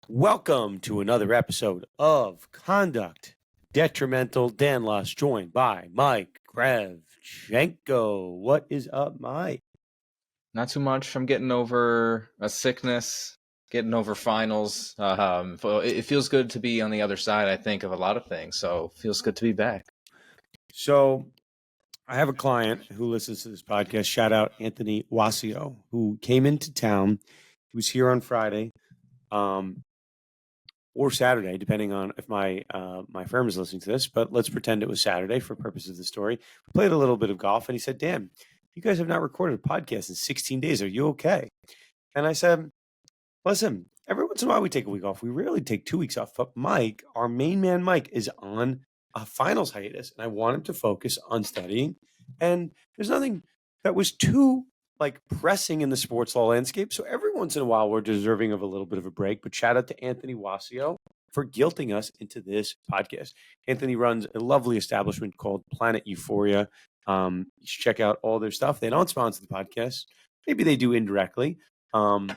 Welcome to another episode of Conduct Detrimental. Dan Luss, joined by Mike Kravchenko. What is up, Mike? Not too much. I'm getting over a sickness, getting over finals. It feels good to be on the other side, I think, of a lot of things. So it feels good to be back. So I have a client who listens to this podcast. Shout out Anthony Wasio, who came into town. He was here on Friday. Or Saturday, depending on if my firm is listening to this. But let's pretend it was Saturday for purposes of the story. We played a little bit of golf, and he said, "Damn, you guys have not recorded a podcast in 16 days. Are you okay?" And I said, "Listen, every once in a while we take a week off. We rarely take 2 weeks off. But Mike, our main man, Mike, is on a finals hiatus, and I want him to focus on studying. And there's nothing that was too pressing in the sports law landscape. So every once in a while, we're deserving of a little bit of a break. But shout out to Anthony Wasio for guilting us into this podcast. Anthony runs a lovely establishment called Planet Euphoria. You should check out all their stuff. They don't sponsor the podcast. Maybe they do indirectly. But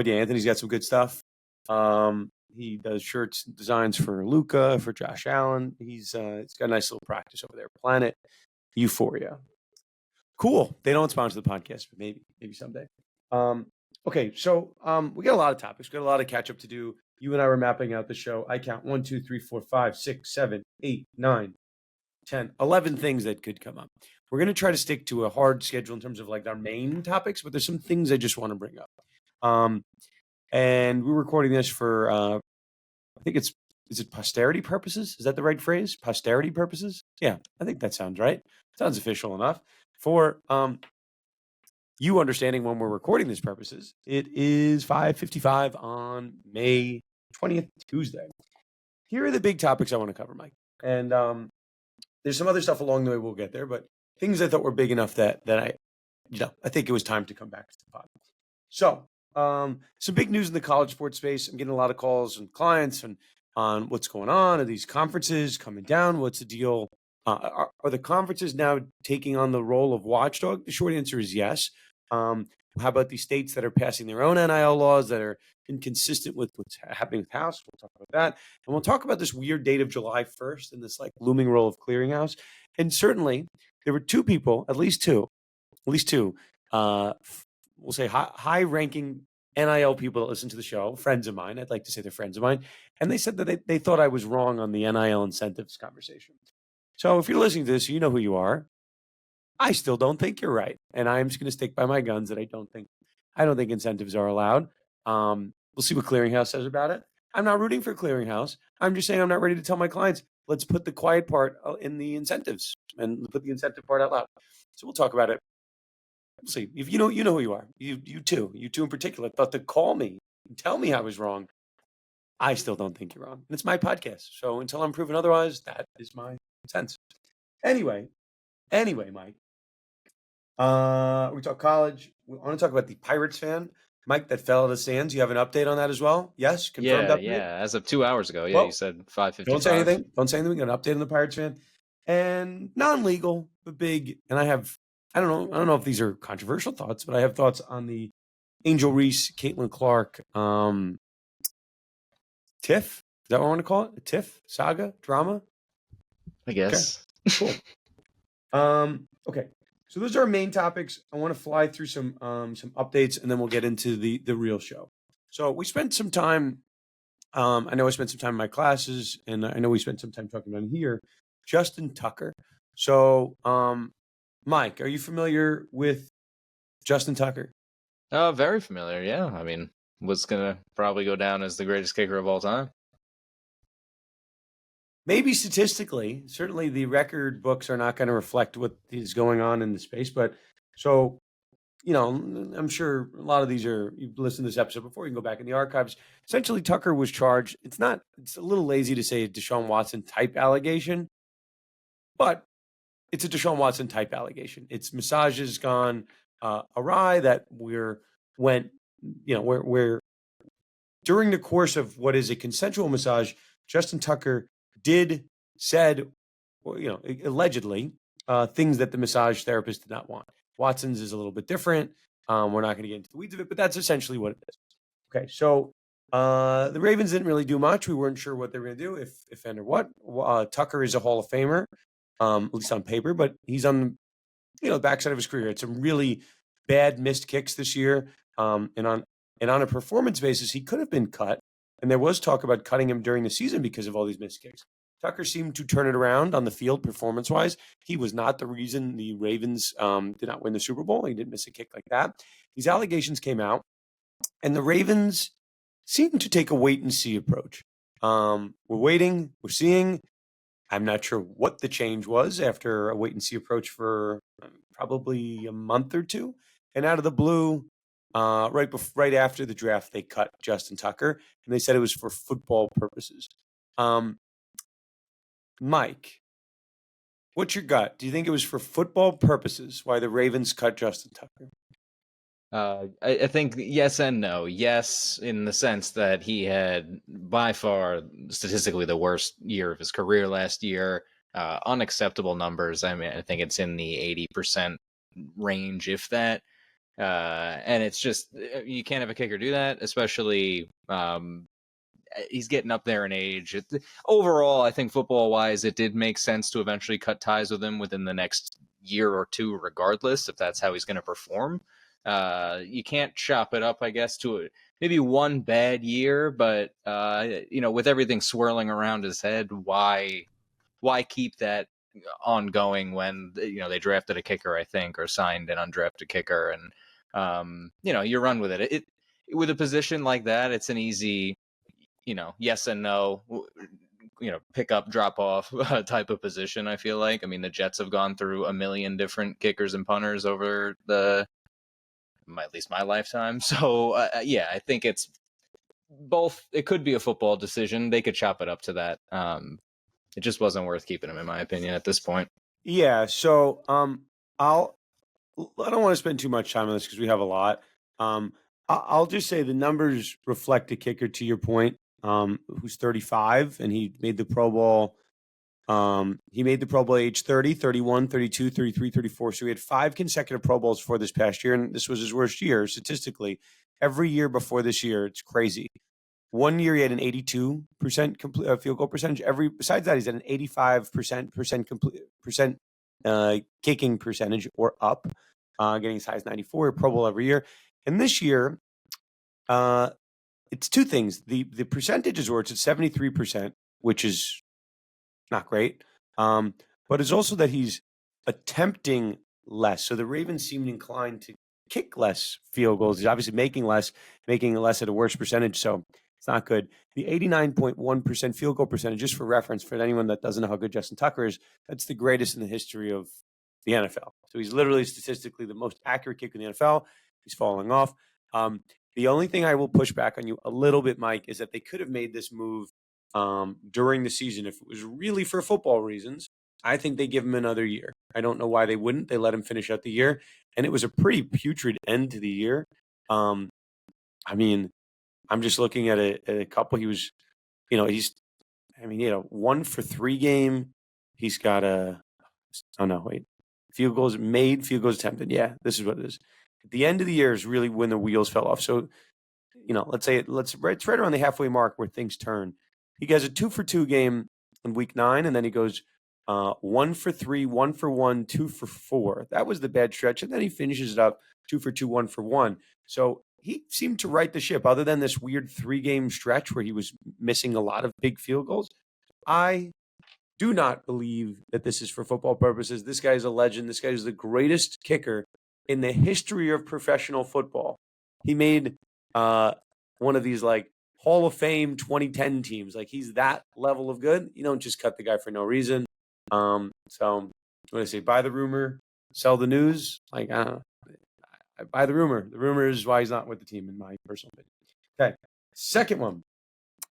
yeah, Anthony's got some good stuff. He does shirts designs for Luca, for Josh Allen. He's got a nice little practice over there. Planet Euphoria. Cool. They don't sponsor the podcast, but maybe someday. Okay, so we got a lot of topics. We got a lot of catch up to do. You and I were mapping out the show. I count 1, 2, 3, 4, 5, 6, 7, 8, 9, 10, 11 things that could come up. We're going to try to stick to a hard schedule in terms of our main topics, but there's some things I just want to bring up. And we're recording this for, I think is it posterity purposes? Is that the right phrase? Posterity purposes? Yeah, I think that sounds right. Sounds official enough. For you understanding when we're recording these purposes, it is 5:55 on May 20th, Tuesday. Here are the big topics I want to cover, Mike. And there's some other stuff along the way we'll get there, but things I thought were big enough that I think it was time to come back to the pod. So some big news in the college sports space. I'm getting a lot of calls from clients on what's going on. Are these conferences coming down? What's the deal? Are the conferences now taking on the role of watchdog? The short answer is yes. How about the states that are passing their own NIL laws that are inconsistent with what's happening with House? We'll talk about that. And we'll talk about this weird date of July 1st and this looming role of clearinghouse. And certainly there were two people, at least two, we'll say high-ranking NIL people that listen to the show, friends of mine. I'd like to say they're friends of mine. And they said that they thought I was wrong on the NIL incentives conversation. So if you're listening to this, you know who you are. I still don't think you're right. And I'm just going to stick by my guns that I don't think incentives are allowed. We'll see what Clearinghouse says about it. I'm not rooting for Clearinghouse. I'm just saying I'm not ready to tell my clients, let's put the quiet part in the incentives and put the incentive part out loud. So we'll talk about it. We'll see. If you know who you are. You two in particular thought to call me and tell me I was wrong. I still don't think you're wrong. And it's my podcast. So until I'm proven otherwise, that is my sense. Anyway, Mike. We talk college. We want to talk about the Pirates fan, Mike, that fell out of the stands. You have an update on that as well? Yes, confirmed update. Yeah. As of 2 hours ago, you said 5:55. Don't say anything. We got an update on the Pirates fan, and non-legal but big. And I don't know if these are controversial thoughts, but I have thoughts on the Angel Reese, Caitlin Clark, tiff. Is that what I want to call it? A tiff saga drama. I guess. Okay. Cool. Okay. So those are our main topics. I want to fly through some updates, and then we'll get into the real show. So we spent some time. I know I spent some time in my classes, and I know we spent some time talking about here. Justin Tucker. So, Mike, are you familiar with Justin Tucker? Very familiar. Yeah. I mean, was gonna probably go down as the greatest kicker of all time. Maybe statistically, certainly the record books are not going to reflect what is going on in the space. But so, I'm sure a lot of these you've listened to this episode before. You can go back in the archives. Essentially, Tucker was charged. It's a little lazy to say a Deshaun Watson type allegation, but it's a Deshaun Watson type allegation. It's massages gone awry that where during the course of what is a consensual massage, Justin Tucker said, allegedly, things that the massage therapist did not want. Watson's is a little bit different. We're not going to get into the weeds of it, but that's essentially what it is. Okay, so The Ravens didn't really do much. We weren't sure what they were going to do, if and or what. Tucker is a Hall of Famer, at least on paper, but he's on the backside of his career. It's some really bad missed kicks this year, and on a performance basis, he could have been cut. And there was talk about cutting him during the season because of all these missed kicks. Tucker seemed to turn it around on the field performance wise. He was not the reason the Ravens did not win the Super Bowl. He didn't miss a kick like that. These allegations came out, and the Ravens seem to take a wait and see approach. We're waiting, we're seeing. I'm not sure what the change was after a wait and see approach for probably a month or two. And out of the blue, right after the draft, they cut Justin Tucker, and they said it was for football purposes. Mike, what's your gut? Do you think it was for football purposes why the Ravens cut Justin Tucker? I think yes and no. Yes, in the sense that he had by far statistically the worst year of his career last year. Unacceptable numbers. I mean, I think it's in the 80% range, if that. And it's just, you can't have a kicker do that, especially he's getting up there in age. Overall, I think football-wise, it did make sense to eventually cut ties with him within the next year or two, regardless, if that's how he's going to perform. You can't chop it up, I guess, to maybe one bad year, but with everything swirling around his head, why keep that ongoing when they drafted a kicker, I think, or signed an undrafted kicker, and you run with it. With a position like that, it's an easy yes and no, pick up, drop off type of position. I feel like, I mean, the Jets have gone through a million different kickers and punters over at least my lifetime. So yeah, I think it's both. It could be a football decision. They could chop it up to that. It just wasn't worth keeping him, in my opinion, at this point. Yeah. So I don't want to spend too much time on this because we have a lot. I'll just say the numbers reflect a kicker, to your point, who's 35, and he made the Pro Bowl. He made the Pro Bowl age 30, 31, 32, 33, 34. So he had 5 consecutive Pro Bowls for this past year, and this was his worst year statistically. Every year before this year, it's crazy. One year he had an 82% field goal percentage. Besides that, he's at an 85% kicking percentage or up, getting as high as 94, Pro Bowl every year. And this year, it's two things. The percentages were it's at 73%, which is not great. But it's also that he's attempting less. So the Ravens seemed inclined to kick less field goals. He's obviously making less at a worse percentage. So it's not good. The 89.1% field goal percentage, just for reference, for anyone that doesn't know how good Justin Tucker is, that's the greatest in the history of the NFL. So he's literally statistically the most accurate kicker in the NFL. He's falling off. The only thing I will push back on you a little bit, Mike, is that they could have made this move during the season if it was really for football reasons. I think they give him another year. I don't know why they wouldn't. They let him finish out the year, and it was a pretty putrid end to the year. I mean, I'm just looking at a couple. He was, he had a 1 for 3 game. He's got field goals made, field goals attempted. Yeah, this is what it is. At the end of the year is really when the wheels fell off. So, it's right around the halfway mark where things turn. He gets a 2 for 2 game in week 9, and then he goes 1 for 3, 1 for 1, 2 for 4. That was the bad stretch, and then he finishes it up 2 for 2, 1 for 1. So he seemed to right the ship, other than this weird 3-game stretch where he was missing a lot of big field goals. I do not believe that this is for football purposes. This guy is a legend. This guy is the greatest kicker in the history of professional football. He made one of these like Hall of Fame 2010 teams. Like, he's that level of good. You don't just cut the guy for no reason. So what do I say? Buy the rumor, sell the news. Like, I don't know. I buy the rumor. The rumor is why he's not with the team, in my personal opinion. Okay. Second one,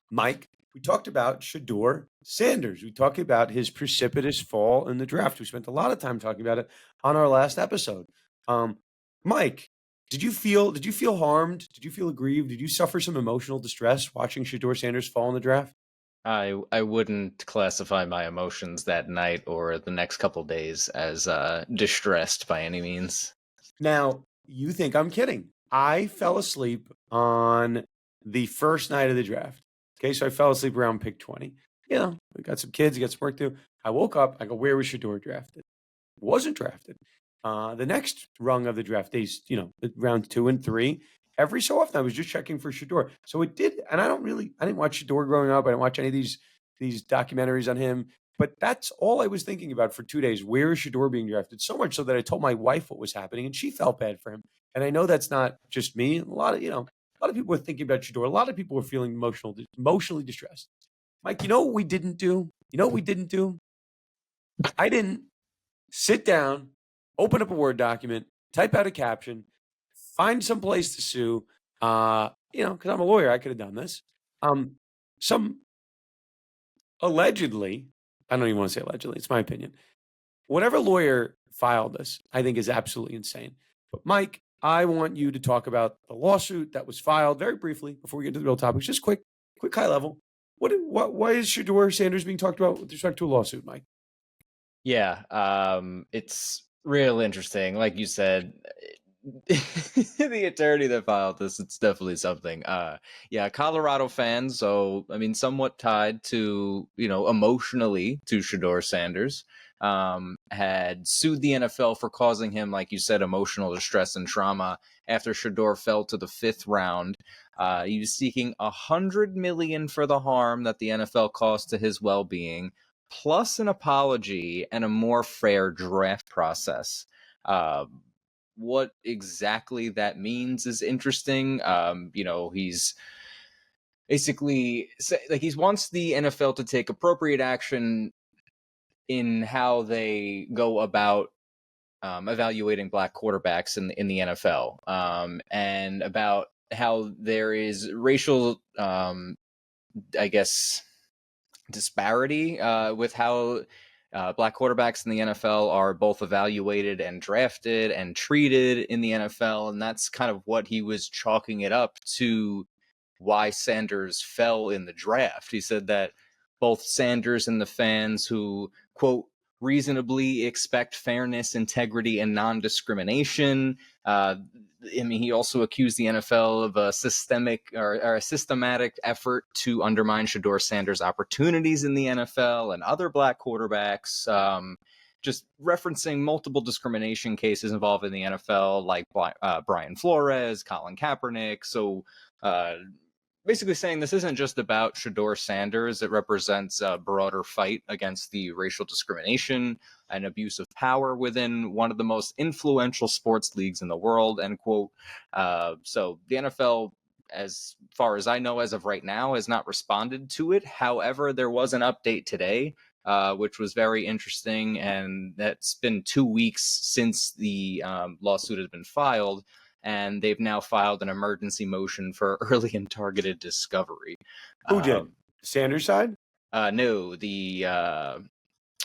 Mike. We talked about Shedeur Sanders. We talked about his precipitous fall in the draft. We spent a lot of time talking about it on our last episode. Mike, did you feel harmed? Did you feel aggrieved? Did you suffer some emotional distress watching Shedeur Sanders fall in the draft? I wouldn't classify my emotions that night or the next couple days as distressed by any means. Now, you think I'm kidding. I fell asleep on the first night of the draft. Okay, so I fell asleep around pick 20. We got some kids, got some work to do. I woke up, I go, where was Shador drafted? Wasn't drafted. The next rung of the draft days, round 2 and 3, every so often I was just checking for Shador. So it did, and I didn't watch Shador growing up. I didn't watch any of these documentaries on him. But that's all I was thinking about for 2 days. Where is Shador being drafted? So much so that I told my wife what was happening, and she felt bad for him. And I know that's not just me. A lot of people were thinking about Shador. A lot of people were feeling emotionally distressed. Mike, you know what we didn't do? You know what we didn't do? I didn't sit down, open up a Word document, type out a caption, find some place to sue. Because I'm a lawyer, I could have done this. Some allegedly, I don't even want to say allegedly, it's my opinion. Whatever lawyer filed this, I think is absolutely insane. But Mike, I want you to talk about the lawsuit that was filed very briefly before we get to the real topics. Just quick high level. Why is Shador Sanders being talked about with respect to a lawsuit, Mike? Yeah, it's real interesting. Like you said, the attorney that filed this, it's definitely something. Yeah, Colorado fans, so I mean, somewhat tied to, emotionally to Shador Sanders, had sued the NFL for causing him, like you said, emotional distress and trauma after Shador fell to the 5th round. He was seeking $100 million for the harm that the NFL caused to his well-being, plus an apology and a more fair draft process. What exactly that means is interesting. He's basically he wants the NFL to take appropriate action in how they go about evaluating black quarterbacks in the NFL, and about how there is racial, I guess, disparity with how black quarterbacks in the NFL are both evaluated and drafted and treated in the NFL. And that's kind of what he was chalking it up to, why Sanders fell in the draft. He said that both Sanders and the fans who, quote, reasonably expect fairness, integrity, and non-discrimination. He also accused the NFL of a systematic effort to undermine Shador Sanders' opportunities in the NFL and other black quarterbacks. Just referencing multiple discrimination cases involved in the NFL, like Brian Flores, Colin Kaepernick. So basically saying this isn't just about Shador Sanders. It represents a broader fight against the racial discrimination and abuse of power within one of the most influential sports leagues in the world, end quote. So the NFL, as far as I know, as of right now, has not responded to it. However, there was an update today, which was very interesting, and that's been 2 weeks since the lawsuit has been filed, and they've now filed an emergency motion for early and targeted discovery. Who did? Sanders' side? No,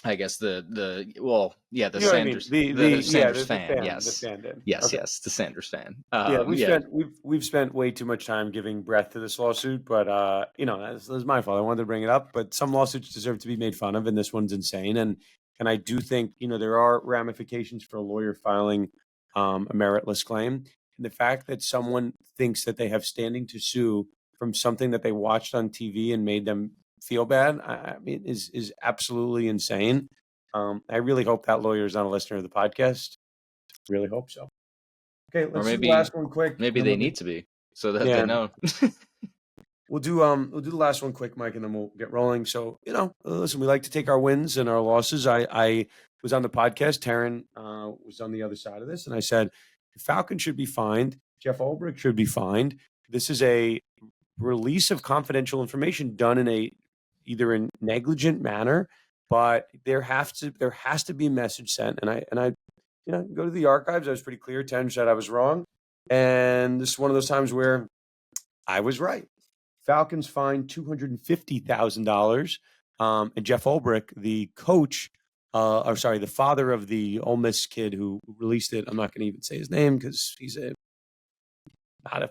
I guess the Sanders, the Sanders the fan. fan, the Yes, fan did. yes, Okay. yes, the Sanders fan. Yeah, we've spent way too much time giving breath to this lawsuit, but that's my fault. I wanted to bring it up, but some lawsuits deserve to be made fun of, and this one's insane. And I do think there are ramifications for a lawyer filing a meritless claim, and the fact that someone thinks that they have standing to sue from something that they watched on TV and made them feel bad, I mean, is absolutely insane. I really hope that lawyer is not a listener of the podcast. Really hope so. Okay, Or let's do the last one quick, and maybe then they need to be, so that they yeah, know. we'll do the last one quick, Mike, and then we'll get rolling. So listen, we like to take our wins and our losses. I was on the podcast. Taryn was on the other side of this, and I said the Falcons should be fined. Jeff Ulbrich should be fined. This is a release of confidential information done in either in negligent manner, but there has to be a message sent. And I go to the archives. I was pretty clear. Taryn said I was wrong, and this is one of those times where I was right. Falcons fined $250,000. And Jeff Ulbrich, the coach, the father of the Ole Miss kid who released it. I'm not going to even say his name because he's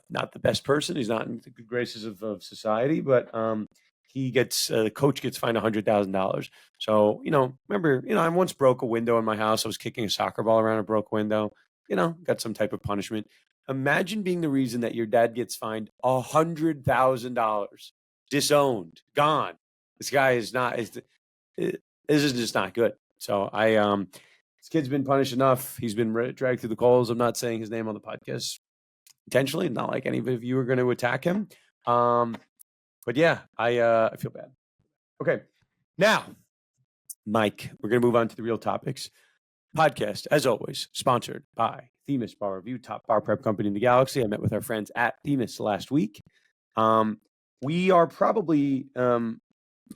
not the best person. He's not in the good graces of society, but the coach gets fined $100,000. So, remember, I once broke a window in my house. I was kicking a soccer ball around a broke window, got some type of punishment. Imagine being the reason that your dad gets fined $100,000, disowned, gone. This guy is not. This is just not good. So this kid's been punished enough. He's been dragged through the coals. I'm not saying his name on the podcast intentionally. Not like any of you are going to attack him. But yeah, I feel bad. Okay, now, Mike, we're going to move on to the real topics. Podcast, as always, sponsored by Themis Bar Review, top bar prep company in the galaxy. I met with our friends at Themis last week. We are probably,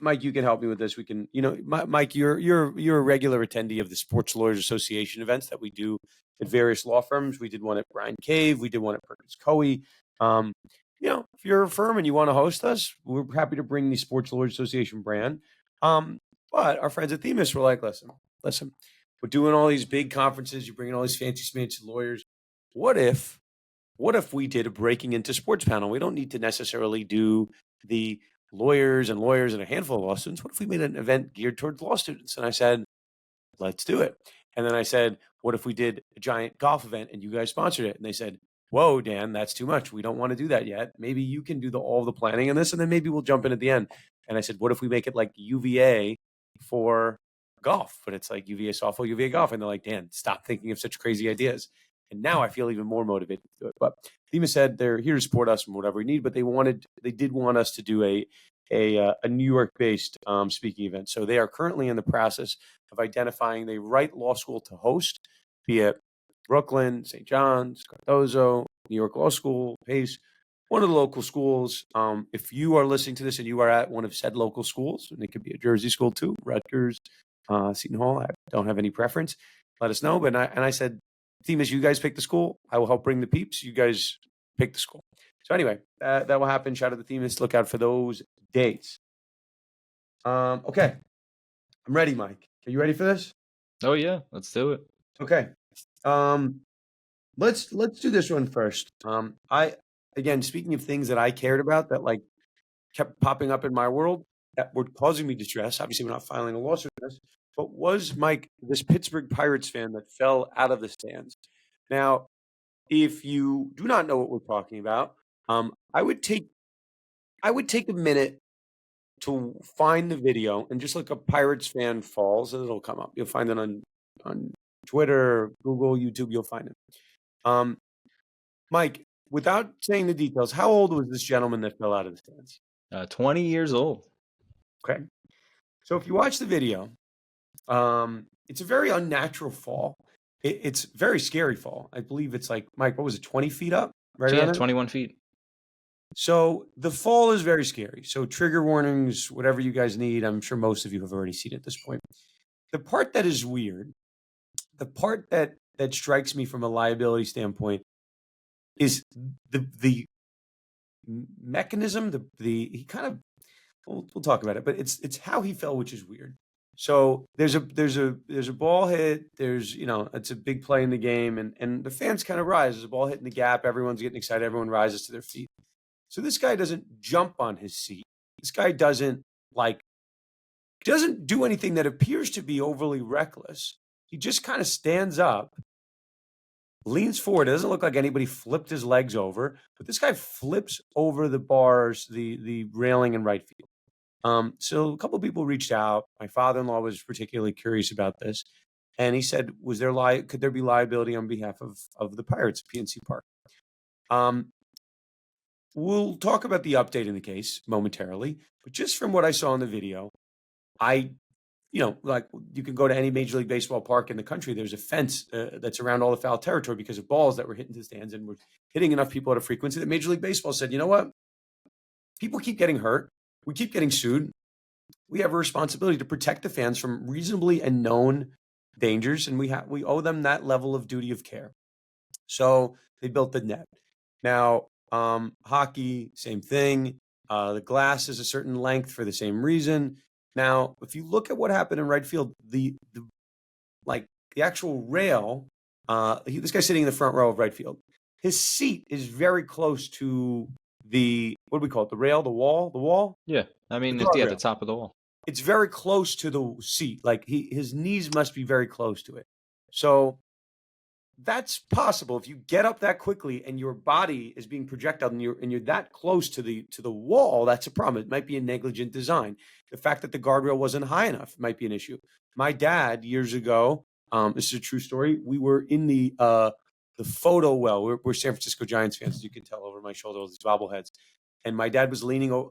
Mike, you can help me with this. We can, Mike, you're a regular attendee of the Sports Lawyers Association events that we do at various law firms. We did one at Bryan Cave. We did one at Perkins Coie. If you're a firm and you want to host us, we're happy to bring the Sports Lawyers Association brand. But our friends at Themis were like, listen, we're doing all these big conferences. You're bringing all these fancy smancy lawyers. What if we did a breaking into sports panel? We don't need to necessarily do the lawyers and a handful of law students. What if we made an event geared towards law students? And I said, let's do it. And then I said, what if we did a giant golf event and you guys sponsored it? And they said, whoa, Dan, that's too much. We don't want to do that yet. Maybe you can do all the planning in this, and then maybe we'll jump in at the end. And I said, what if we make it like UVA for golf, but it's like UVA softball, UVA golf. And they're like, Dan, stop thinking of such crazy ideas. And now I feel even more motivated to do it. But Themis said they're here to support us from whatever we need, but they did want us to do a New York-based speaking event. So they are currently in the process of identifying the right law school to host, be it Brooklyn, St. John's, Cardozo, New York Law School, Pace, one of the local schools. If you are listening to this and you are at one of said local schools, and it could be a Jersey school too, Rutgers, Seton Hall, I don't have any preference, let us know. But I said, Themis, you guys pick the school. I will help bring the peeps. You guys pick the school. So anyway, that will happen. Shout out to Themis. Look out for those dates. Okay. I'm ready, Mike. Are you ready for this? Oh yeah, let's do it. Okay. Let's do this one first. Again, speaking of things that I cared about that like kept popping up in my world that were causing me distress. Obviously, we're not filing a lawsuit for this, but was Mike this Pittsburgh Pirates fan that fell out of the stands? Now, if you do not know what we're talking about, I would take a minute to find the video and just look up Pirates fan falls, and it'll come up. You'll find it on Twitter, Google, YouTube. You'll find it. Mike, without saying the details, how old was this gentleman that fell out of the stands? 20 years old. Okay. So if you watch the video, it's a very unnatural fall. It's a very scary fall. I believe it's like, Mike, what was it, 20 feet up? Right? Yeah, 21 feet. So the fall is very scary. So trigger warnings, whatever you guys need. I'm sure most of you have already seen it at this point. The part that is weird, the part that strikes me from a liability standpoint is the mechanism, he kind of, we'll talk about it, but it's how he fell, which is weird. So there's a ball hit. There's, it's a big play in the game, and the fans kind of rise. There's a ball hit in the gap. Everyone's getting excited. Everyone rises to their feet. So this guy doesn't jump on his seat. This guy doesn't do anything that appears to be overly reckless. He just kind of stands up, leans forward. It doesn't look like anybody flipped his legs over, but this guy flips over the bars, the railing in right field. So a couple of people reached out. My father-in-law was particularly curious about this, and he said, could there be liability on behalf of the Pirates at PNC Park? We'll talk about the update in the case momentarily, but just from what I saw in the video, you can go to any Major League Baseball park in the country. There's a fence that's around all the foul territory because of balls that were hitting the stands and were hitting enough people at a frequency that Major League Baseball said, you know what? People keep getting hurt. We keep getting sued. We have a responsibility to protect the fans from reasonably and known dangers, and we owe them that level of duty of care. So they built the net. Now, hockey, same thing. The glass is a certain length for the same reason. Now, if you look at what happened in right field, the actual rail, this guy's sitting in the front row of right field. His seat is very close to what do we call it? The rail, the wall? Yeah. I mean, it's at the top of the wall. It's very close to the seat. Like his knees must be very close to it. So that's possible if you get up that quickly and your body is being projectile and you're that close to the wall. That's a problem. It might be a negligent design. The fact that the guardrail wasn't high enough might be an issue. My dad years ago, this is a true story. We were in the photo well. We're San Francisco Giants fans, as you can tell over my shoulder, all these bobbleheads. And my dad was leaning over.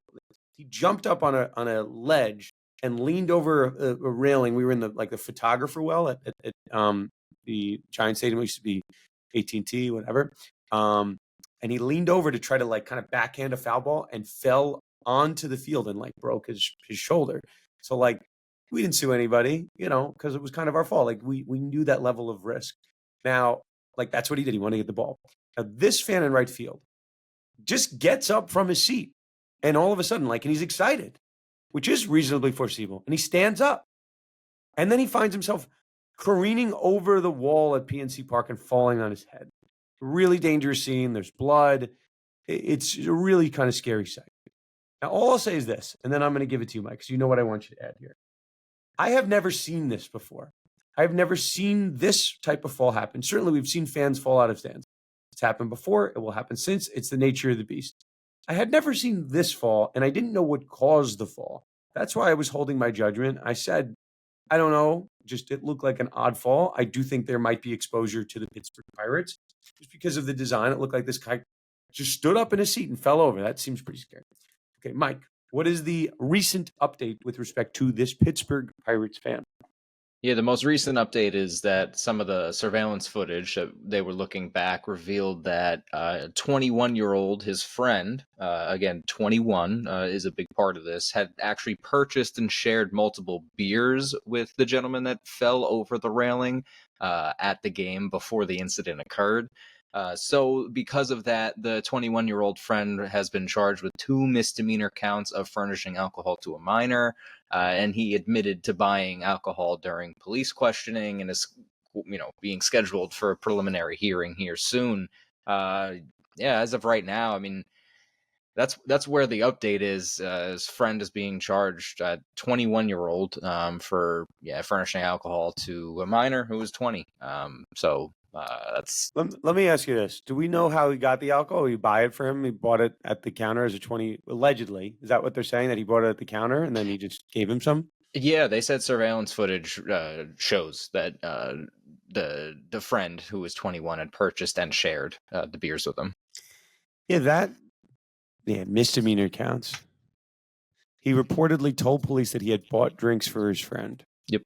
He jumped up on a ledge and leaned over a railing. We were in the photographer well at the Giant Stadium. It used to be AT&T, whatever. And he leaned over to try to kind of backhand a foul ball and fell onto the field and broke his shoulder. So we didn't sue anybody, because it was kind of our fault. We knew that level of risk. Now, that's what he did. He wanted to get the ball. Now, this fan in right field just gets up from his seat and all of a sudden, and he's excited, which is reasonably foreseeable. And he stands up and then he finds himself careening over the wall at PNC Park and falling on his head. Really dangerous scene. There's blood. It's a really kind of scary sight. Now, all I'll say is this, and then I'm going to give it to you, Mike, because you know what I want you to add here. I have never seen this before. I've never seen this type of fall happen. Certainly, we've seen fans fall out of stands. It's happened before. It will happen since. It's the nature of the beast. I had never seen this fall, and I didn't know what caused the fall. That's why I was holding my judgment. I said, I don't know. Just it looked like an odd fall. I do think there might be exposure to the Pittsburgh Pirates. Just because of the design, it looked like this guy just stood up in his seat and fell over. That seems pretty scary. Okay, Mike, what is the recent update with respect to this Pittsburgh Pirates fan? Yeah, the most recent update is that some of the surveillance footage that they were looking back revealed that 21-year-old, his friend, again, 21 is a big part of this, had actually purchased and shared multiple beers with the gentleman that fell over the railing at the game before the incident occurred. So because of that, the 21-year-old friend has been charged with 2 misdemeanor counts of furnishing alcohol to a minor. And he admitted to buying alcohol during police questioning and is, being scheduled for a preliminary hearing here soon. As of right now, I mean, that's where the update is. His friend is being charged, 21-year-old, for furnishing alcohol to a minor who was 20. That's. Let me ask you this: do we know how he got the alcohol? He buy it for him. He bought it at the counter as a 20. Allegedly, is that what they're saying? That he bought it at the counter and then he just gave him some? Yeah, they said surveillance footage shows that the friend who was 21 had purchased and shared the beers with him. Yeah, misdemeanor counts. He reportedly told police that he had bought drinks for his friend. Yep.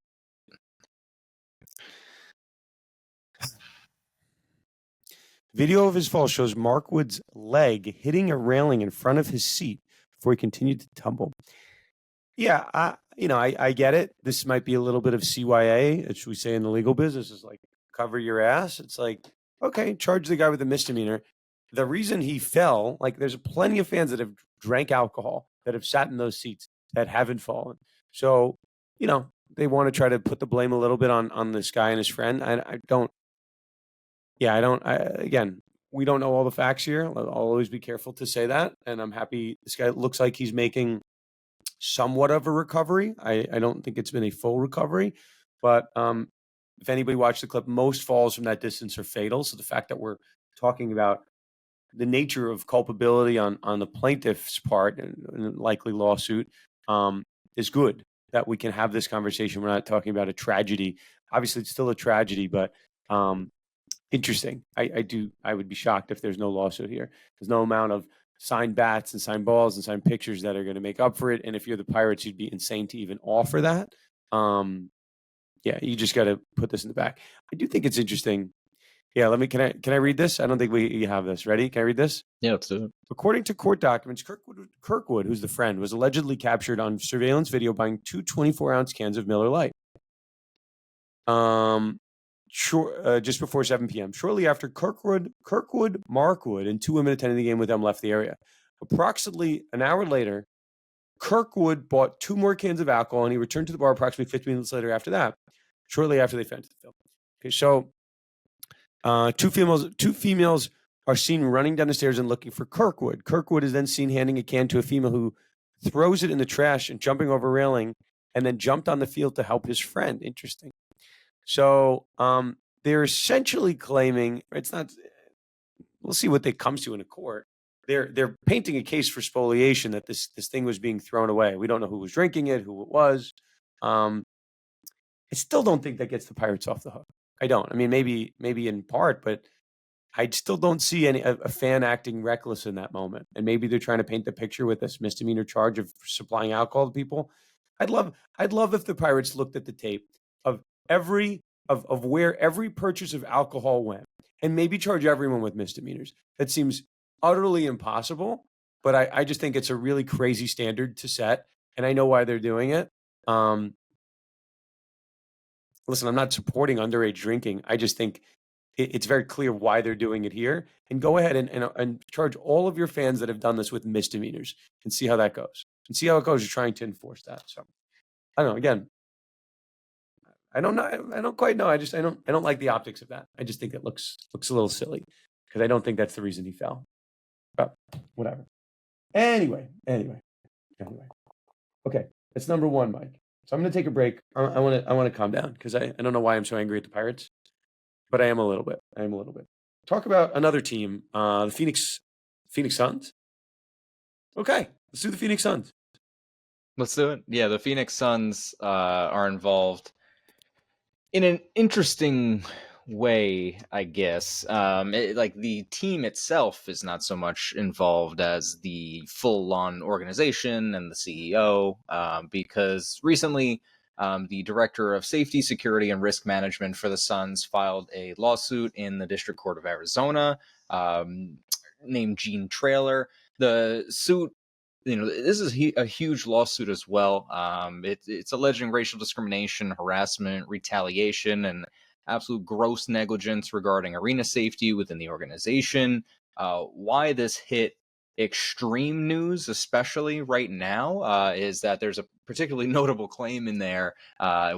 Video of his fall shows Markwood's leg hitting a railing in front of his seat before he continued to tumble. Yeah, I get it. This might be a little bit of CYA, as we say in the legal business, is cover your ass. It's okay, charge the guy with a misdemeanor. The reason he fell, there's plenty of fans that have drank alcohol that have sat in those seats that haven't fallen. So, they want to try to put the blame a little bit on this guy and his friend. Again, we don't know all the facts here. I'll always be careful to say that. And I'm happy this guy looks like he's making somewhat of a recovery. I don't think it's been a full recovery, but if anybody watched the clip, most falls from that distance are fatal. So the fact that we're talking about the nature of culpability on the plaintiff's part in a likely lawsuit is good that we can have this conversation. We're not talking about a tragedy. Obviously, it's still a tragedy, but interesting. I would be shocked if there's no lawsuit here. There's no amount of signed bats and signed balls and signed pictures that are going to make up for it. And if you're the Pirates, you'd be insane to even offer that. You just got to put this in the back. I do think it's interesting. Yeah, can I read this? I don't think we have this. Ready? Can I read this? Yeah, let's do it. According to court documents, Kirkwood, who's the friend, was allegedly captured on surveillance video buying 2 24-ounce cans of Miller Lite. Just before 7 p.m. Shortly after, Kirkwood, Markwood, and 2 women attending the game with them left the area. Approximately an hour later, Kirkwood bought 2 more cans of alcohol, and he returned to the bar approximately 15 minutes later after that, shortly after they finished the film. Okay, so two females are seen running down the stairs and looking for Kirkwood. Kirkwood is then seen handing a can to a female who throws it in the trash and jumping over a railing, and then jumped on the field to help his friend. Interesting. So they're essentially claiming it's not. We'll see what it comes to in a court. They're painting a case for spoliation that this thing was being thrown away. We don't know who was drinking it, who it was. Um, I still don't think that gets the Pirates off the hook. I don't. I mean, maybe in part, but I still don't see a fan acting reckless in that moment. And maybe they're trying to paint the picture with this misdemeanor charge of supplying alcohol to people. I'd love if the Pirates looked at the tape of every of where every purchase of alcohol went and maybe charge everyone with misdemeanors. That seems utterly impossible, but I just think it's a really crazy standard to set. And I know why they're doing it. Um, Listen, I'm not supporting underage drinking. I just think it's very clear why they're doing it here. And go ahead and charge all of your fans that have done this with misdemeanors and see how that goes. And see how it goes. You're trying to enforce that. So I don't know. Again, I don't know. I don't quite know. I don't like the optics of that. I just think it looks a little silly because I don't think that's the reason he fell. But whatever. Anyway. Okay, that's number one, Mike. So I'm going to take a break. I want to calm down because I don't know why I'm so angry at the Pirates, but I am a little bit. Talk about another team, the Phoenix Suns. Okay, let's do the Phoenix Suns. Let's do it. Yeah, the Phoenix Suns are involved in an interesting way, I guess. Like the team itself is not so much involved as the full-on organization and the CEO, because recently the director of safety, security, and risk management for the Suns filed a lawsuit in the District Court of Arizona, named Gene Trailer. The suit, this is a huge lawsuit as well. It's alleging racial discrimination, harassment, retaliation, and absolute gross negligence regarding arena safety within the organization. Why this hit extreme news, especially right now, is that there's a particularly notable claim in there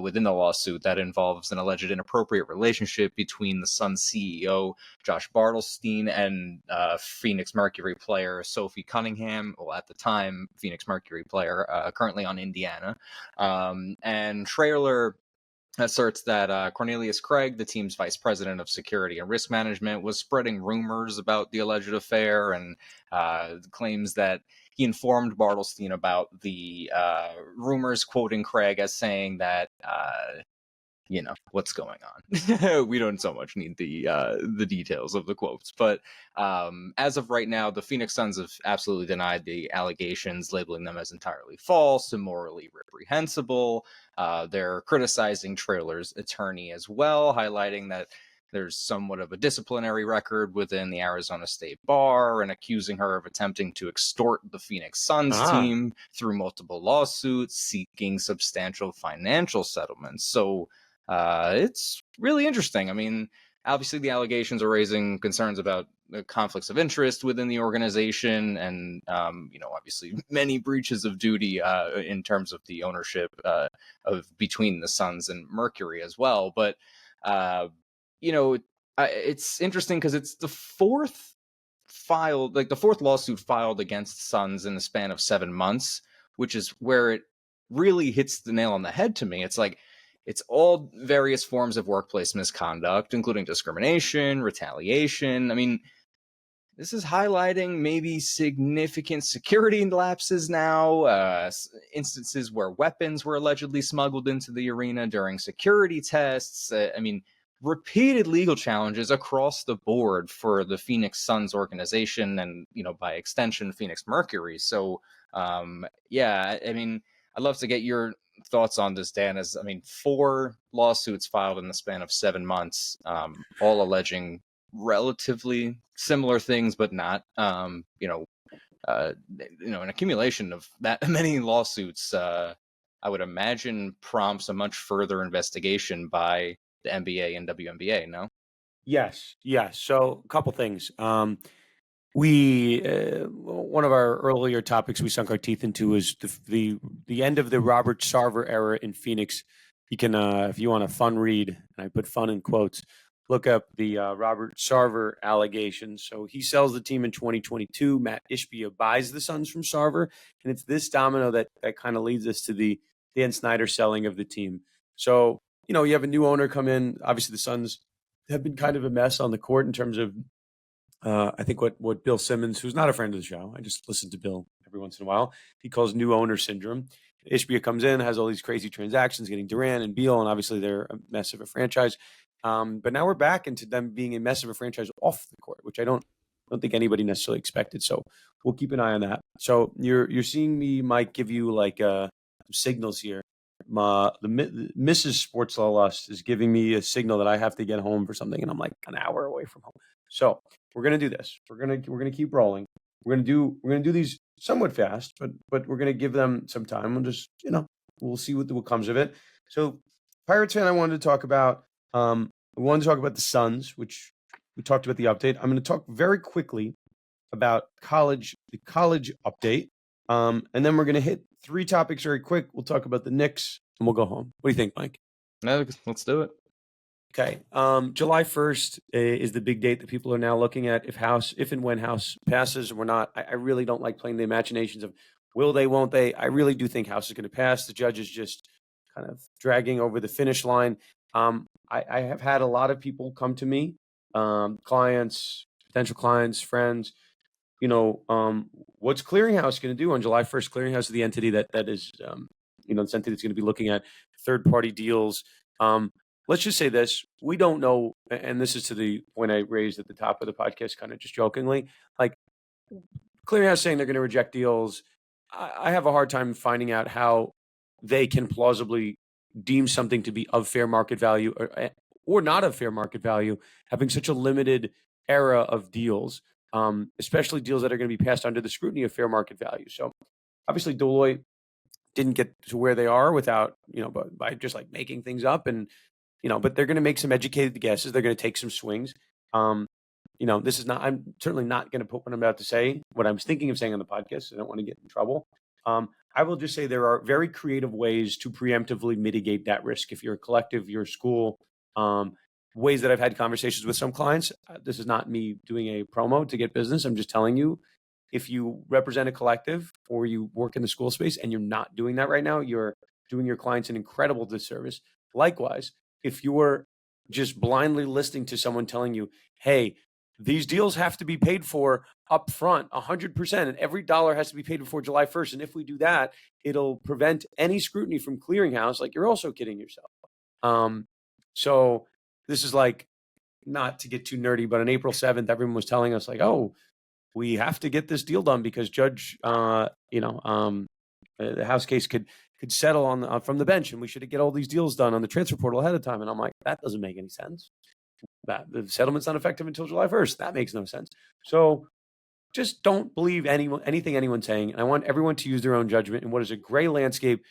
within the lawsuit that involves an alleged inappropriate relationship between the Suns CEO Josh Bartelstein and Phoenix Mercury player Sophie Cunningham, well, at the time Phoenix Mercury player, currently on Indiana. And Trailer asserts that Cornelius Craig, the team's vice president of security and risk management, was spreading rumors about the alleged affair, and claims that he informed Bartelstein about the rumors, quoting Craig as saying that what's going on. We don't so much need the details of the quotes, but as of right now, the Phoenix Suns have absolutely denied the allegations, labeling them as entirely false and morally reprehensible. They're criticizing Trailer's attorney as well, highlighting that there's somewhat of a disciplinary record within the Arizona State Bar, and accusing her of attempting to extort the Phoenix Suns team through multiple lawsuits, seeking substantial financial settlements. So it's really interesting. I mean, obviously the allegations are raising concerns about the conflicts of interest within the organization, and obviously many breaches of duty in terms of the ownership of between the Suns and Mercury as well. But it's interesting because it's the fourth lawsuit filed against Suns in the span of 7 months, which is where it really hits the nail on the head to me. It's like, it's all various forms of workplace misconduct, including discrimination, retaliation. I mean, this is highlighting maybe significant security lapses now, instances where weapons were allegedly smuggled into the arena during security tests. Repeated legal challenges across the board for the Phoenix Suns organization, and by extension Phoenix Mercury. So I'd love to get your thoughts on this, Dan. 4 lawsuits filed in the span of 7 months, all alleging relatively similar things, but not an accumulation of that many lawsuits, I would imagine prompts a much further investigation by the NBA and WNBA. No? Yes. So a couple things. We one of our earlier topics we sunk our teeth into is the end of the Robert Sarver era in Phoenix. You can, if you want a fun read, and I put fun in quotes, look up the Robert Sarver allegations. So he sells the team in 2022. Matt Ishbia buys the Suns from Sarver, and it's this domino that kind of leads us to the Dan Snyder selling of the team. So you have a new owner come in. Obviously, the Suns have been kind of a mess on the court in terms of I think what Bill Simmons, who's not a friend of the show, I just listen to Bill every once in a while. He calls new owner syndrome. Ishbia comes in, has all these crazy transactions, getting Durant and Beal, and obviously they're a mess of a franchise. But now we're back into them being a mess of a franchise off the court, which I don't think anybody necessarily expected. So we'll keep an eye on that. So you're seeing me, Mike, give you like some signals here. Mrs. Sports Law Lust is giving me a signal that I have to get home for something, and I'm like an hour away from home. So we're gonna do this. We're gonna keep rolling. We're gonna do these somewhat fast, but we're gonna give them some time. We'll just we'll see what comes of it. So Pirates fan, I wanted to talk about. We wanted to talk about the Suns, which we talked about the update. I'm going to talk very quickly about the college update, and then we're going to hit 3 topics very quick. We'll talk about the Knicks, and we'll go home. What do you think, Mike? No, let's do it. Okay. July 1st is the big date that people are now looking at. If and when House passes or not, I really don't like playing the imaginations of will they, won't they. I really do think House is going to pass. The judge is just kind of dragging over the finish line. I have had a lot of people come to me, clients, potential clients, friends. What's Clearinghouse going to do on July 1st? Clearinghouse is the entity that is, the entity that's going to be looking at third-party deals. Let's just say this: we don't know, and this is to the point I raised at the top of the podcast, kind of just jokingly. Like Clearinghouse saying they're going to reject deals. I have a hard time finding out how they can plausibly deem something to be of fair market value or not of fair market value, having such a limited era of deals, especially deals that are going to be passed under the scrutiny of fair market value. So obviously Deloitte didn't get to where they are without, by just like making things up and, but they're going to make some educated guesses. They're going to take some swings. I'm certainly not going to put what I'm about to say, what I was thinking of saying on the podcast. So I don't want to get in trouble. I will just say there are very creative ways to preemptively mitigate that risk. If you're a collective, you're a school, ways that I've had conversations with some clients. This is not me doing a promo to get business. I'm just telling you, if you represent a collective or you work in the school space and you're not doing that right now, you're doing your clients an incredible disservice. Likewise, if you're just blindly listening to someone telling you, hey, these deals have to be paid for up front 100%, and every dollar has to be paid before July 1st. And if we do that, it'll prevent any scrutiny from Clearinghouse. Like, you're also kidding yourself. So this is like, not to get too nerdy, but on April 7th, everyone was telling us like, oh, we have to get this deal done because Judge, the House case could settle on from the bench, and we should get all these deals done on the transfer portal ahead of time. And I'm like, that doesn't make any sense. That the settlement's not effective until July 1st. That makes no sense. So just don't believe anything anyone's saying. And I want everyone to use their own judgment in what is a gray landscape.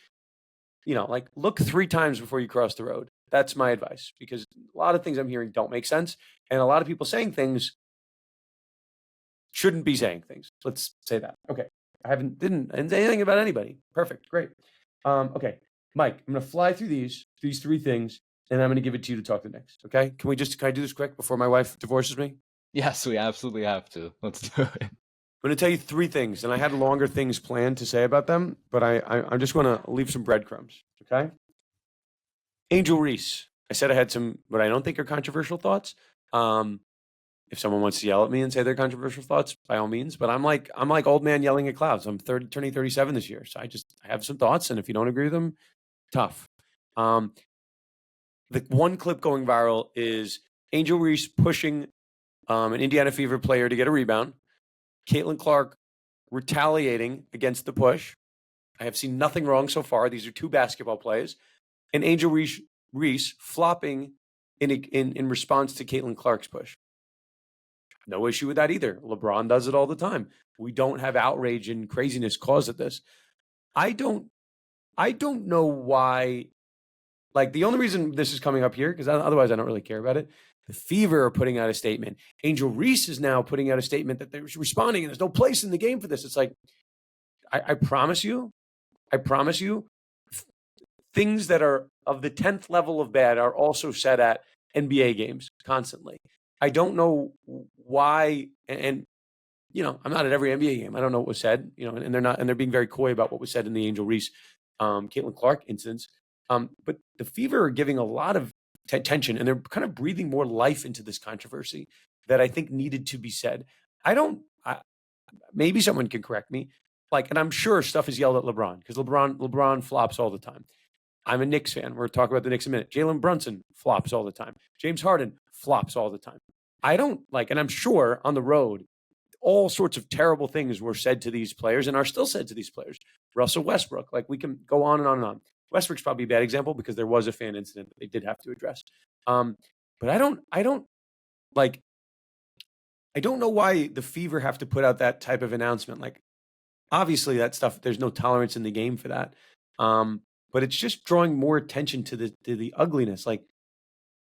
Like look 3 times before you cross the road. That's my advice, because a lot of things I'm hearing don't make sense. And a lot of people saying things shouldn't be saying things. Let's say that. Okay. I didn't say anything about anybody. Perfect. Great. Okay. Mike, I'm going to fly through these 3 things, and I'm going to give it to you to talk to Knicks. Okay? Can I do this quick before my wife divorces me? Yes, we absolutely have to. Let's do it. I'm going to tell you 3 things, and I had longer things planned to say about them, but I'm just going to leave some breadcrumbs. Okay? Angel Reese. I said I had some, what I don't think are controversial thoughts. If someone wants to yell at me and say they're controversial thoughts, by all means. But I'm like old man yelling at clouds. I'm turning 37 this year, so I have some thoughts, and if you don't agree with them, tough. The one clip going viral is Angel Reese pushing an Indiana Fever player to get a rebound. Caitlin Clark retaliating against the push. I have seen nothing wrong so far. These are 2 basketball plays, and Angel Reese flopping in response to Caitlin Clark's push. No issue with that either. LeBron does it all the time. We don't have outrage and craziness caused at this. I don't know why. Like, the only reason this is coming up here, because otherwise I don't really care about it. The Fever are putting out a statement. Angel Reese is now putting out a statement that they're responding, and there's no place in the game for this. It's like, I promise you, things that are of the 10th level of bad are also said at NBA games constantly. I don't know why, and I'm not at every NBA game. I don't know what was said, and they're being very coy about what was said in the Angel Reese, Caitlin Clark incidents. But the Fever are giving a lot of tension, and they're kind of breathing more life into this controversy that I think needed to be said. Maybe someone can correct me. And I'm sure stuff is yelled at LeBron because LeBron flops all the time. I'm a Knicks fan. We're talking about the Knicks in a minute. Jalen Brunson flops all the time. James Harden flops all the time. I don't and I'm sure on the road, all sorts of terrible things were said to these players and are still said to these players. Russell Westbrook, we can go on and on and on. Westbrook's probably a bad example because there was a fan incident that they did have to address. But I don't know why the Fever have to put out that type of announcement. Obviously that stuff, there's no tolerance in the game for that. But it's just drawing more attention to the ugliness.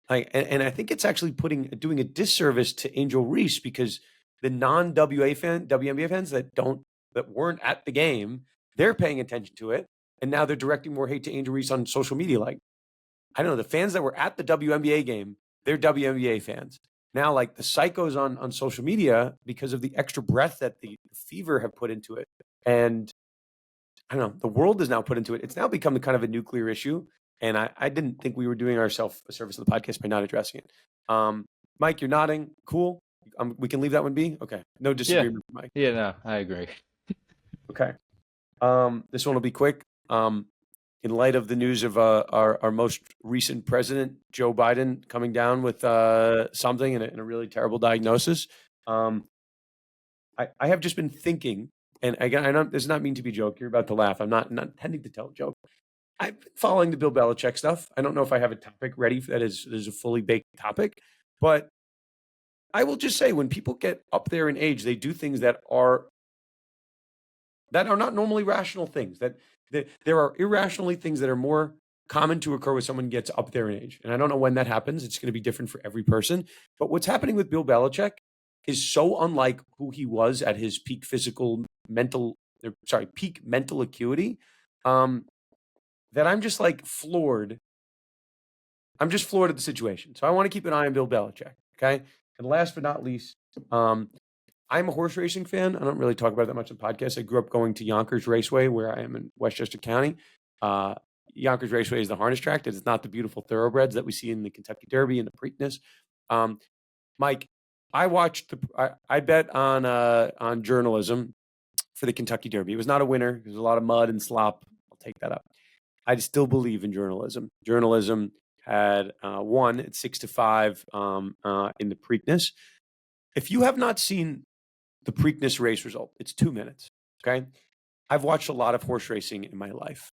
And I think it's actually doing a disservice to Angel Reese because the WNBA fans that weren't at the game, they're paying attention to it, and now they're directing more hate to Angel Reese on social media. I don't know, the fans that were at the WNBA game, they're WNBA fans. Now, the psychos on social media, because of the extra breath that the Fever have put into it, and I don't know, the world has now put into it. It's now become kind of a nuclear issue, and I didn't think we were doing ourselves a service of the podcast by not addressing it. Mike, you're nodding. Cool. We can leave that one be? Okay. No disagreement, Yeah. Mike. Yeah, no, I agree. Okay. This one will be quick. In light of the news of our most recent president, Joe Biden, coming down with something and a really terrible diagnosis, I have just been thinking, and again, I know this does not mean to be a joke. You're about to laugh. I'm not intending to tell a joke. I've been following the Bill Belichick stuff. I don't know if I have a topic ready that is a fully baked topic, but I will just say when people get up there in age, they do things that are not normally rational things. That there are irrationally things that are more common to occur when someone gets up there in age. And I don't know when that happens. It's going to be different for every person. But what's happening with Bill Belichick is so unlike who he was at his peak peak mental acuity, that I'm just floored. I'm just floored at the situation. So I want to keep an eye on Bill Belichick. Okay. And last but not least, I'm a horse racing fan. I don't really talk about it that much on podcasts. I grew up going to Yonkers Raceway, where I am in Westchester County. Yonkers Raceway is the harness track. It's not the beautiful thoroughbreds that we see in the Kentucky Derby and the Preakness. Mike, I bet on journalism for the Kentucky Derby. It was not a winner. There's a lot of mud and slop. I'll take that up. I still believe in journalism. Journalism had won at 6-5 in the Preakness. If you have not seen the Preakness race result, it's 2 minutes. Okay. I've watched a lot of horse racing in my life.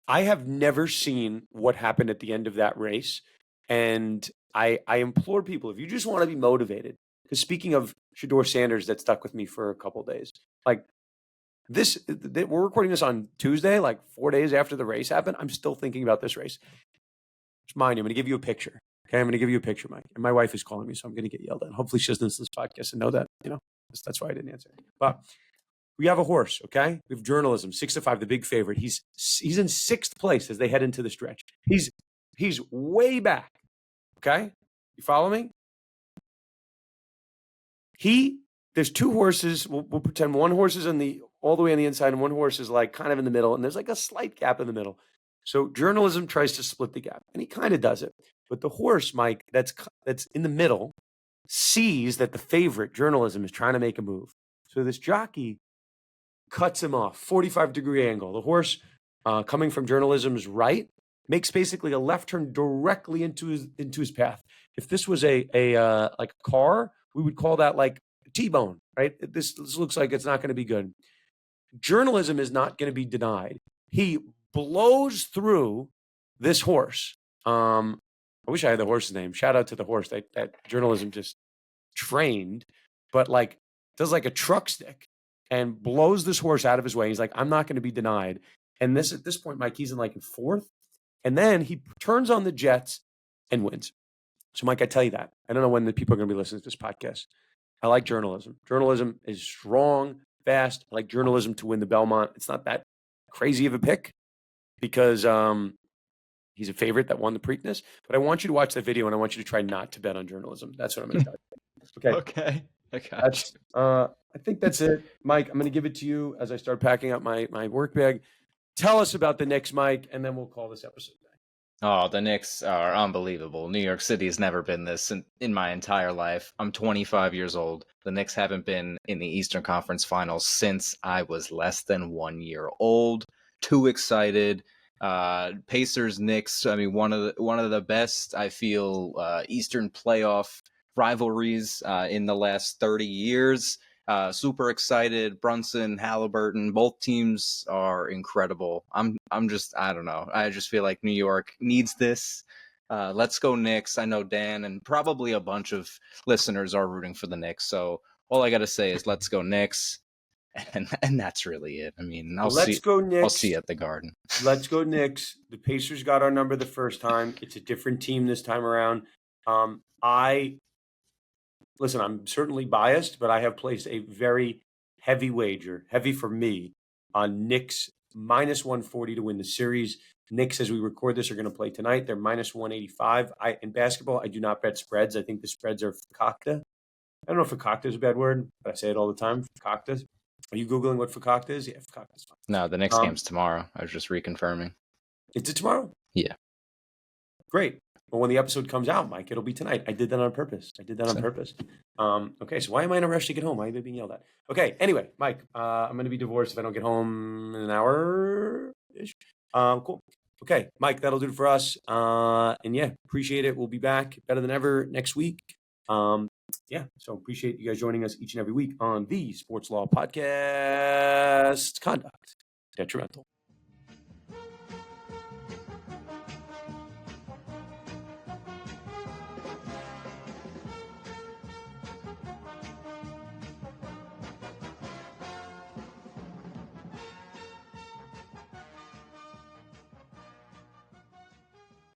I have never seen what happened at the end of that race. And I implore people, if you just want to be motivated, because speaking of Shedeur Sanders, that stuck with me for a couple of days. We're recording this on Tuesday, 4 days after the race happened. I'm still thinking about this race. Just mind you, I'm going to give you a picture. Okay, I'm going to give you a picture, Mike. And my wife is calling me, so I'm going to get yelled at. Hopefully she doesn't listen to this podcast and know that, that's why I didn't answer. But we have a horse, okay? We have journalism, 6-5, the big favorite. He's in 6th place as they head into the stretch. He's way back, okay? You follow me? There's 2 horses. We'll pretend one horse is all the way on the inside and one horse is kind of in the middle, and there's a slight gap in the middle. So journalism tries to split the gap, and he kind of does it. But the horse, Mike, that's in the middle, sees that the favorite, journalism, is trying to make a move. So this jockey cuts him off, 45-degree angle. The horse, coming from journalism's right, makes basically a left turn directly into his path. If this was a car, we would call that T-bone, right? This looks like it's not going to be good. Journalism is not going to be denied. He blows through this horse. I wish I had the horse's name. Shout out to the horse that journalism just trained, but does a truck stick and blows this horse out of his way. He's I'm not going to be denied. And at this point, Mike, he's in 4th. And then he turns on the jets and wins. So, Mike, I tell you that. I don't know when the people are going to be listening to this podcast. I like journalism. Journalism is strong, fast. I like journalism to win the Belmont. It's not that crazy of a pick because he's a favorite that won the Preakness. But I want you to watch that video, and I want you to try not to bet on journalism. That's what I'm going to tell you. Okay. Okay. I think that's it. Mike, I'm going to give it to you as I start packing up my work bag. Tell us about the Knicks, Mike, and then we'll call this episode. Oh, the Knicks are unbelievable. New York City has never been this in my entire life. I'm 25 years old. The Knicks haven't been in the Eastern Conference Finals since I was less than 1 year old. Too excited. Pacers Knicks. I mean, one of the best I feel Eastern playoff rivalries in the last 30 years. Super excited. Brunson, Halliburton, both teams are incredible. I'm just I don't know. I just feel like New York needs this. Let's go Knicks. I know Dan and probably a bunch of listeners are rooting for the Knicks. So all I gotta say is let's go Knicks, and that's really it. I mean, Let's go I'll see Knicks. you at the Garden. Let's go Knicks. The Pacers got our number the first time. It's a different team this time around. I listen, I'm certainly biased, but I have placed a very heavy wager, heavy for me, on Knicks minus 140 to win the series. Knicks, as we record this, are going to play tonight. They're minus 185. In basketball, I do not bet spreads. I think the spreads are fakakta. I don't know if fakakta is a bad word, but I say it all the time. Fakakta. Are you Googling what fakakta is? Yeah, fakakta is fine. No, the Knicks game's tomorrow. I was just reconfirming. Is it tomorrow? Yeah. Great. Well, when the episode comes out, Mike, it'll be tonight. I did that on purpose. Okay, so why am I in a rush to get home? Why am I being yelled at? Okay, anyway, Mike, I'm going to be divorced if I don't get home in an hour-ish. Cool. Okay, Mike, that'll do it for us. And yeah, appreciate it. We'll be back better than ever next week. Yeah, so appreciate you guys joining us each and every week on the Sports Law Podcast Conduct Detrimental.